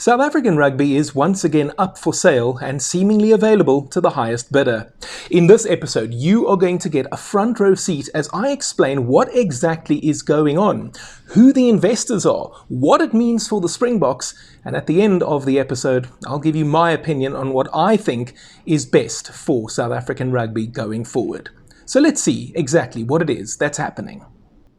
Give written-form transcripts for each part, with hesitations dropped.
South African Rugby is once again up for sale and seemingly available to the highest bidder. In this episode, you are going to get a front row seat as I explain what exactly is going on, who the investors are, what it means for the Springboks, and at the end of the episode, I'll give you my opinion on what I think is best for South African Rugby going forward. So let's see exactly what it is that's happening.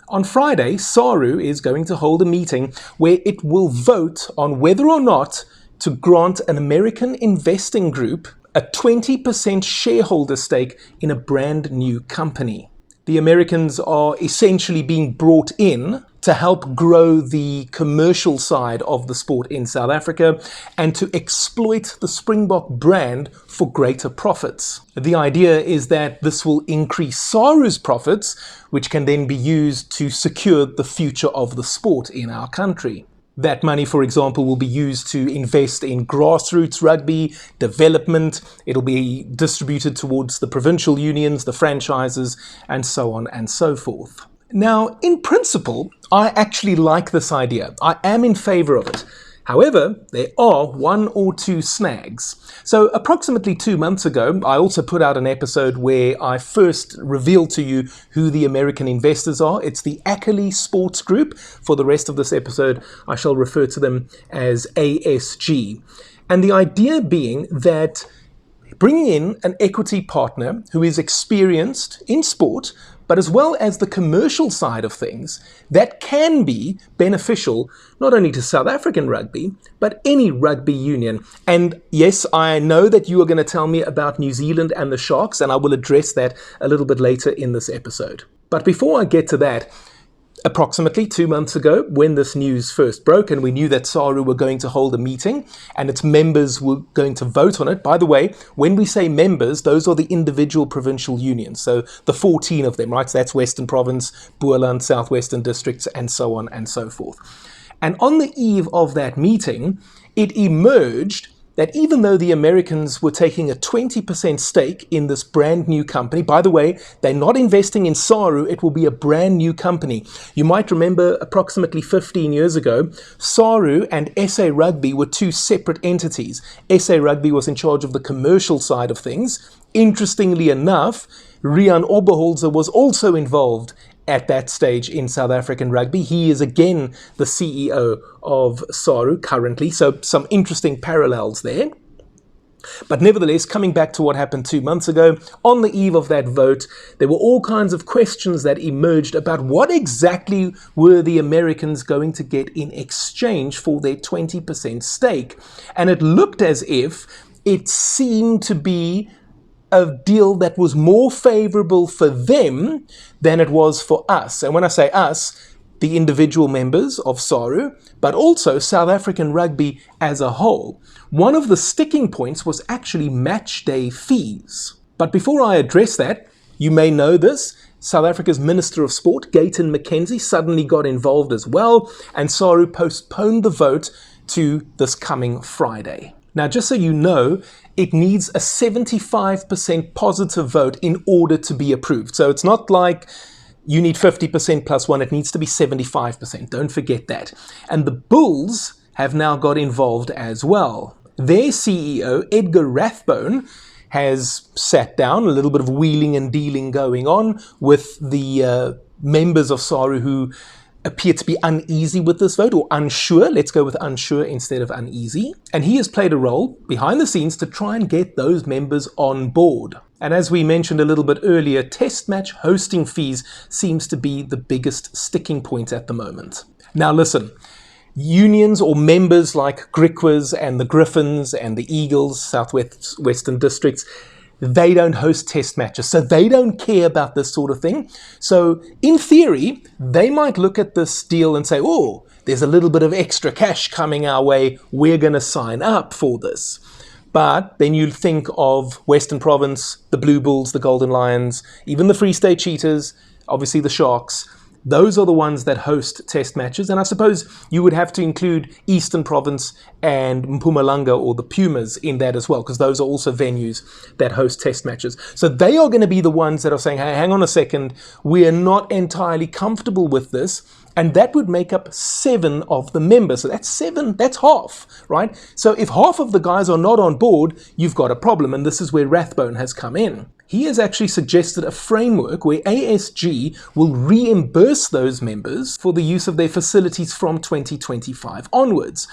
On Friday, SARU is going to hold a meeting where it will vote on whether or not to grant an American investing group a 20% shareholder stake in a brand new company. The Americans are essentially being brought in to help grow the commercial side of the sport in South Africa and to exploit the Springbok brand for greater profits. The idea is that this will increase SARU's profits, which can then be used to secure the future of the sport in our country. That money, for example, will be used to invest in grassroots rugby, development. It'll be distributed towards the provincial unions, the franchises, and so on and so forth. Now, in principle, I actually like this idea. I am in favor of it. However, there are one or two snags. So approximately 2 months ago, I also put out an episode where I first revealed to you who the American investors are. It's the Ackley Sports Group. For the rest of this episode, I shall refer to them as ASG. And the idea being that bringing in an equity partner who is experienced in sport, but as well as the commercial side of things, that can be beneficial not only to South African rugby, but any rugby union. And yes, I know that you are going to tell me about New Zealand and the Sharks, and I will address that a little bit later in this episode. But before I get to that, approximately 2 months ago, when this news first broke and we knew that SARU were going to hold a meeting and its members were going to vote on it. By the way, when we say members, those are the individual provincial unions. So the 14 of them, right? So that's Western Province, Boerland, Southwestern Districts, and so on and so forth. And on the eve of that meeting, it emerged that even though the Americans were taking a 20% stake in this brand new company, by the way, they're not investing in SARU, it will be a brand new company. You might remember approximately 15 years ago, SARU and SA Rugby were two separate entities. SA Rugby was in charge of the commercial side of things. Interestingly enough, Rian Oberholzer was also involved at that stage in South African rugby. He is again the CEO of SARU currently, so some interesting parallels there. But nevertheless, coming back to what happened 2 months ago, on the eve of that vote, there were all kinds of questions that emerged about what exactly were the Americans going to get in exchange for their 20% stake. And it looked as if it seemed to be a deal that was more favorable for them than it was for us. And when I say us, the individual members of SARU, but also South African rugby as a whole. One of the sticking points was actually match day fees. But before I address that, you may know this, South Africa's Minister of Sport, Gayton McKenzie, suddenly got involved as well, and SARU postponed the vote to this coming Friday. Now, just so you know, it needs a 75% positive vote in order to be approved. So it's not like you need 50% plus one, it needs to be 75%. Don't forget that. And the Bulls have now got involved as well. Their CEO, Edgar Rathbone, has sat down, a little bit of wheeling and dealing going on with the members of SARU who appear to be uneasy with this vote, or unsure. Let's go with unsure instead of uneasy. And he has played a role behind the scenes to try and get those members on board. And as we mentioned a little bit earlier, test match hosting fees seems to be the biggest sticking point at the moment. Now listen, unions or members like Griquas and the Griffins and the Eagles, Southwestern Districts, they don't host test matches, so they don't care about this sort of thing. So in theory, they might look at this deal and say, oh, there's a little bit of extra cash coming our way, we're going to sign up for this. But then you think of Western Province, the Blue Bulls, the Golden Lions, even the Free State Cheetahs, obviously the Sharks. Those are the ones that host test matches. And I suppose you would have to include Eastern Province and Mpumalanga or the Pumas in that as well, because those are also venues that host test matches. So they are going to be the ones that are saying, hey, hang on a second, we are not entirely comfortable with this. And that would make up 7 of the members. So that's 7, that's half, right? So if half of the guys are not on board, you've got a problem. And this is where Rathbone has come in. He has actually suggested a framework where ASG will reimburse those members for the use of their facilities from 2025 onwards.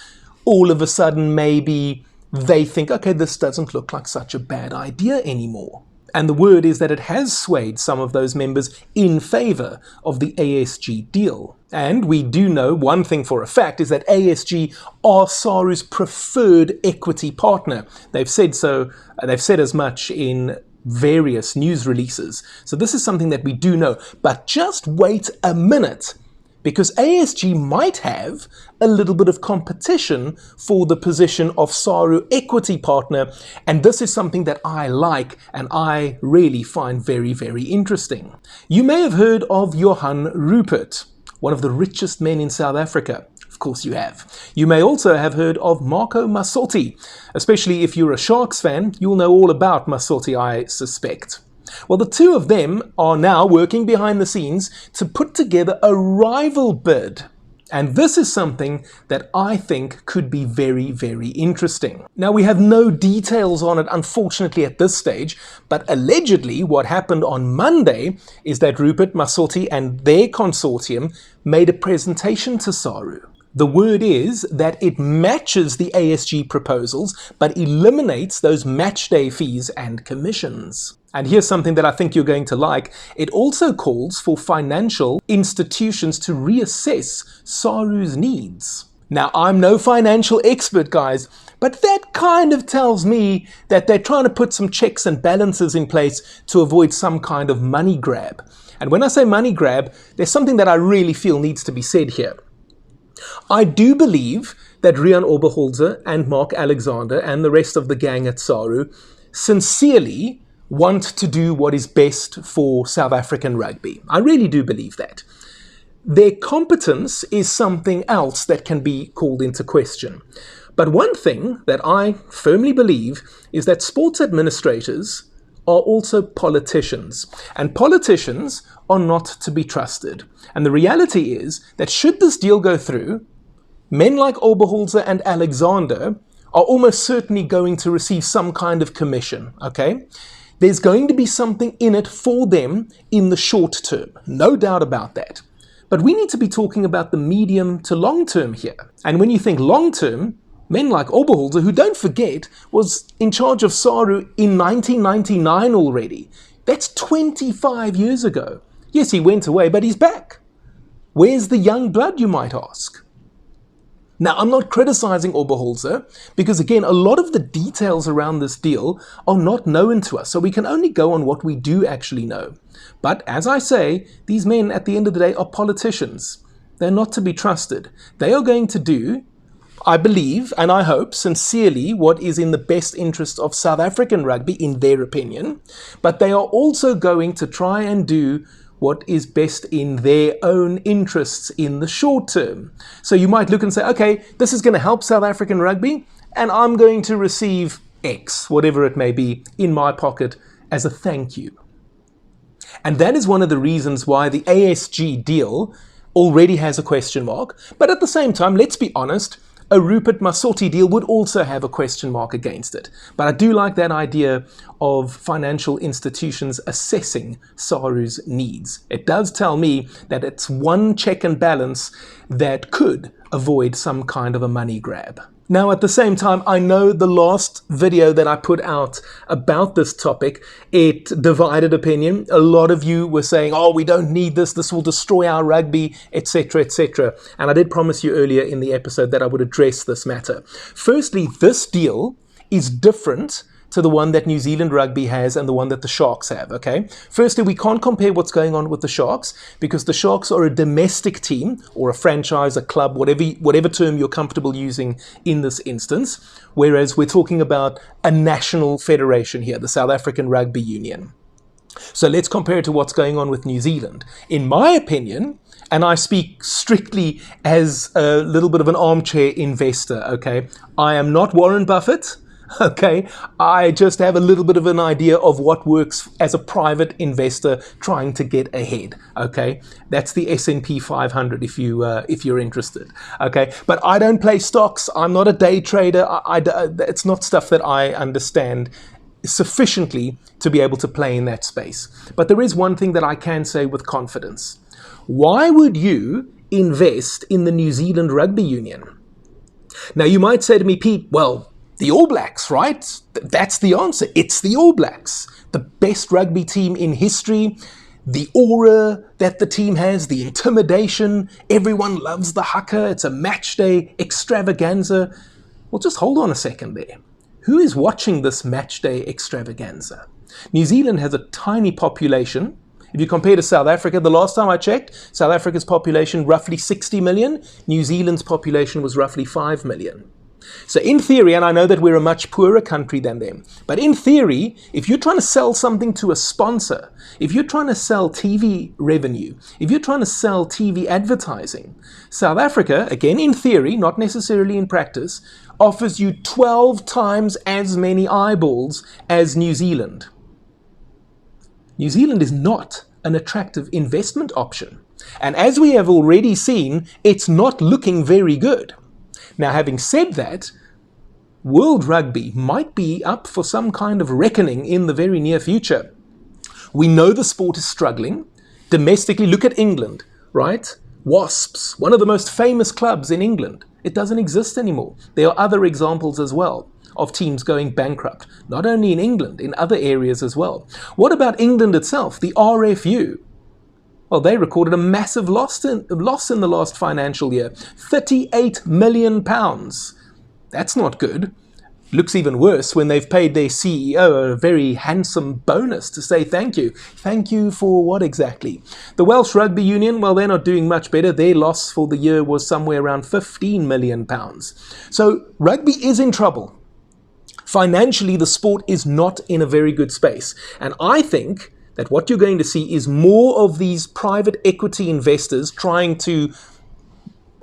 All of a sudden, maybe they think, okay, this doesn't look like such a bad idea anymore. And the word is that it has swayed some of those members in favour of the ASG deal. And we do know one thing for a fact is that ASG are SARU's preferred equity partner. They've said so, they've said as much in various news releases. So this is something that we do know. But just wait a minute, because ASG might have a little bit of competition for the position of SARU equity partner, and this is something that I like and I really find very, very interesting. You may have heard of Johan Rupert, one of the richest men in South Africa. Of course you have. You may also have heard of Marco Massotti. Especially if you're a Sharks fan, you'll know all about Massotti, I suspect. Well, the two of them are now working behind the scenes to put together a rival bid. And this is something that I think could be very, very interesting. Now, we have no details on it, unfortunately, at this stage, but allegedly what happened on Monday is that Rupert, Massotti and their consortium made a presentation to SARU. The word is that it matches the ASG proposals, but eliminates those match day fees and commissions. And here's something that I think you're going to like. It also calls for financial institutions to reassess SARU's needs. Now, I'm no financial expert, guys, but that kind of tells me that they're trying to put some checks and balances in place to avoid some kind of money grab. And when I say money grab, there's something that I really feel needs to be said here. I do believe that Rian Oberholzer and Mark Alexander and the rest of the gang at SARU sincerely want to do what is best for South African rugby. I really do believe that. Their competence is something else that can be called into question. But one thing that I firmly believe is that sports administrators are also politicians, and politicians are not to be trusted. And the reality is that should this deal go through, men like Oberholzer and Alexander are almost certainly going to receive some kind of commission, okay? There's going to be something in it for them in the short term, no doubt about that. But we need to be talking about the medium to long term here. And when you think long term, men like Oberholzer, who, don't forget, was in charge of SARU in 1999 already. That's 25 years ago. Yes, he went away, but he's back. Where's the young blood, you might ask? Now, I'm not criticizing Oberholzer because, again, a lot of the details around this deal are not known to us, so we can only go on what we do actually know. But as I say, these men at the end of the day are politicians. They're not to be trusted. They are going to do, I believe, and I hope sincerely, what is in the best interest of South African rugby, in their opinion, but they are also going to try and do what is best in their own interests in the short term. So you might look and say, okay, this is going to help South African rugby, and I'm going to receive X, whatever it may be, in my pocket as a thank you. And that is one of the reasons why the ASG deal already has a question mark. But at the same time, let's be honest, a Rupert Massotti deal would also have a question mark against it. But I do like that idea of financial institutions assessing SARU's needs. It does tell me that it's one check and balance that could avoid some kind of a money grab. Now, at the same time, I know the last video that I put out about this topic, it divided opinion. A lot of you were saying, oh, we don't need this, this will destroy our rugby, etc., etc. And I did promise you earlier in the episode that I would address this matter. Firstly, this deal is different to the one that New Zealand Rugby has and the one that the Sharks have, okay? Firstly, we can't compare what's going on with the Sharks because the Sharks are a domestic team or a franchise, a club, whatever term you're comfortable using in this instance, whereas we're talking about a national federation here, the South African Rugby Union. So let's compare it to what's going on with New Zealand. In my opinion, and I speak strictly as a little bit of an armchair investor, okay? I am not Warren Buffett. Okay, I just have a little bit of an idea of what works as a private investor trying to get ahead. Okay, that's the S&P 500 if you're interested. Okay, but I don't play stocks. I'm not a day trader. It's not stuff that I understand sufficiently to be able to play in that space. But there is one thing that I can say with confidence. Why would you invest in the New Zealand Rugby Union? Now, you might say to me, Pete, well, the All Blacks, right? That's the answer. It's the All Blacks. The best rugby team in history, the aura that the team has, the intimidation, everyone loves the haka, it's a match day extravaganza. Well, just hold on a second there. Who is watching this match day extravaganza? New Zealand has a tiny population. If you compare to South Africa, the last time I checked, South Africa's population roughly 60 million. New Zealand's population was roughly 5 million. So in theory, and I know that we're a much poorer country than them, but in theory, if you're trying to sell something to a sponsor, if you're trying to sell TV revenue, if you're trying to sell TV advertising, South Africa, again in theory, not necessarily in practice, offers you 12 times as many eyeballs as New Zealand. New Zealand is not an attractive investment option. And as we have already seen, it's not looking very good. Now, having said that, World Rugby might be up for some kind of reckoning in the very near future. We know the sport is struggling. Domestically, look at England, right? Wasps, one of the most famous clubs in England. It doesn't exist anymore. There are other examples as well of teams going bankrupt, not only in England, in other areas as well. What about England itself, the RFU? Well, they recorded a massive loss in the last financial year, £38 million. That's not good. Looks even worse when they've paid their CEO a very handsome bonus to say thank you. Thank you for what exactly? The Welsh Rugby Union, well, they're not doing much better. Their loss for the year was somewhere around £15 million. So rugby is in trouble. Financially, the sport is not in a very good space. And I think that what you're going to see is more of these private equity investors trying to,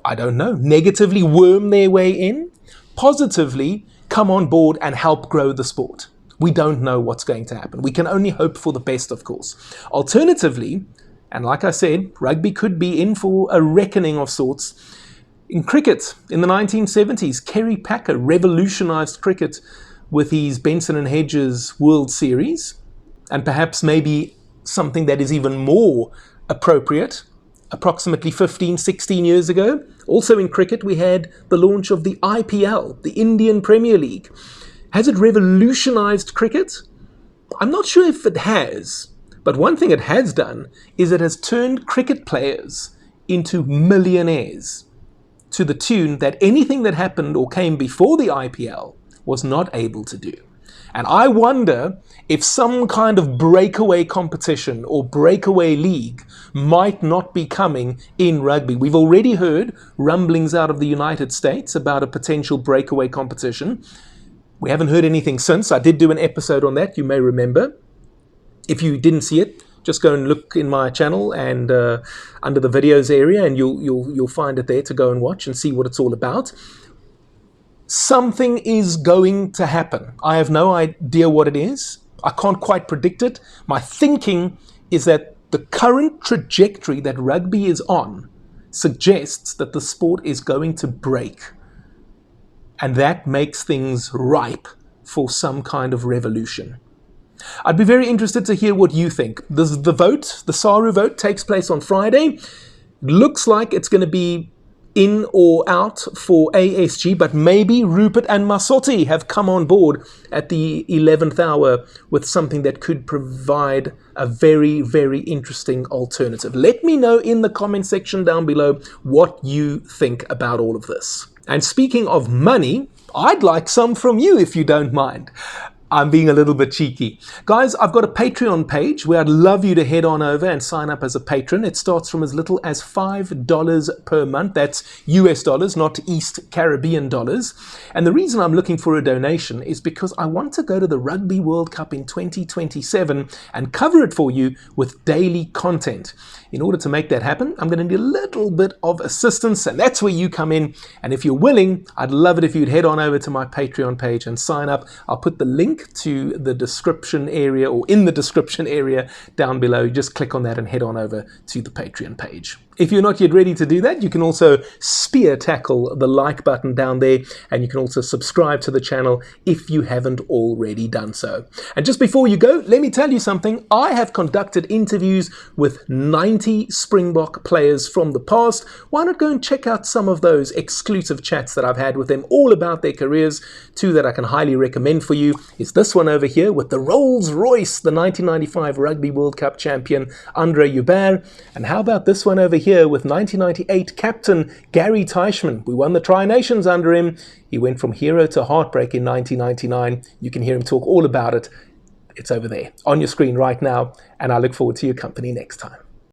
I don't know, negatively worm their way in, positively come on board and help grow the sport. We don't know what's going to happen. We can only hope for the best, of course. Alternatively, and like I said, rugby could be in for a reckoning of sorts. In cricket, in the 1970s, Kerry Packer revolutionized cricket with his Benson and Hedges World Series, and perhaps maybe something that is even more appropriate, approximately 15, 16 years ago. Also in cricket, we had the launch of the IPL, the Indian Premier League. Has it revolutionized cricket? I'm not sure if it has, but one thing it has done is it has turned cricket players into millionaires, to the tune that anything that happened or came before the IPL was not able to do. And I wonder if some kind of breakaway competition or breakaway league might not be coming in rugby. We've already heard rumblings out of the United States about a potential breakaway competition. We haven't heard anything since. I did do an episode on that, you may remember. If you didn't see it, just go and look in my channel and under the videos area, and you'll find it there to go and watch and see what it's all about. Something is going to happen. I have no idea what it is. I can't quite predict it. My thinking is that the current trajectory that rugby is on suggests that the sport is going to break. And that makes things ripe for some kind of revolution. I'd be very interested to hear what you think. The vote, the SARU vote, takes place on Friday. Looks like it's going to be in or out for ASG, but maybe Rupert and Masotti have come on board at the 11th hour with something that could provide a very, very interesting alternative. Let me know in the comment section down below what you think about all of this. And speaking of money, I'd like some from you if you don't mind. I'm being a little bit cheeky. Guys, I've got a Patreon page where I'd love you to head on over and sign up as a patron. It starts from as little as $5 per month. That's US dollars, not East Caribbean dollars. And the reason I'm looking for a donation is because I want to go to the Rugby World Cup in 2027 and cover it for you with daily content. In order to make that happen, I'm going to need a little bit of assistance, and that's where you come in. And if you're willing, I'd love it if you'd head on over to my Patreon page and sign up. I'll put the link to the description area, or in the description area down below. You just click on that and head on over to the Patreon page. If you're not yet ready to do that, you can also spear tackle the like button down there, and you can also subscribe to the channel if you haven't already done so. And just before you go, let me tell you something. I have conducted interviews with 90 Springbok players from the past. Why not go and check out some of those exclusive chats that I've had with them all about their careers? Two that I can highly recommend for you is this one over here with the Rolls Royce, the 1995 Rugby World Cup champion, Andre Joubert. And how about this one over here with 1998 captain Gary Teichmann. We won the Tri-Nations under him. He went from hero to heartbreak in 1999. You can hear him talk all about it. It's over there on your screen right now, and I look forward to your company next time.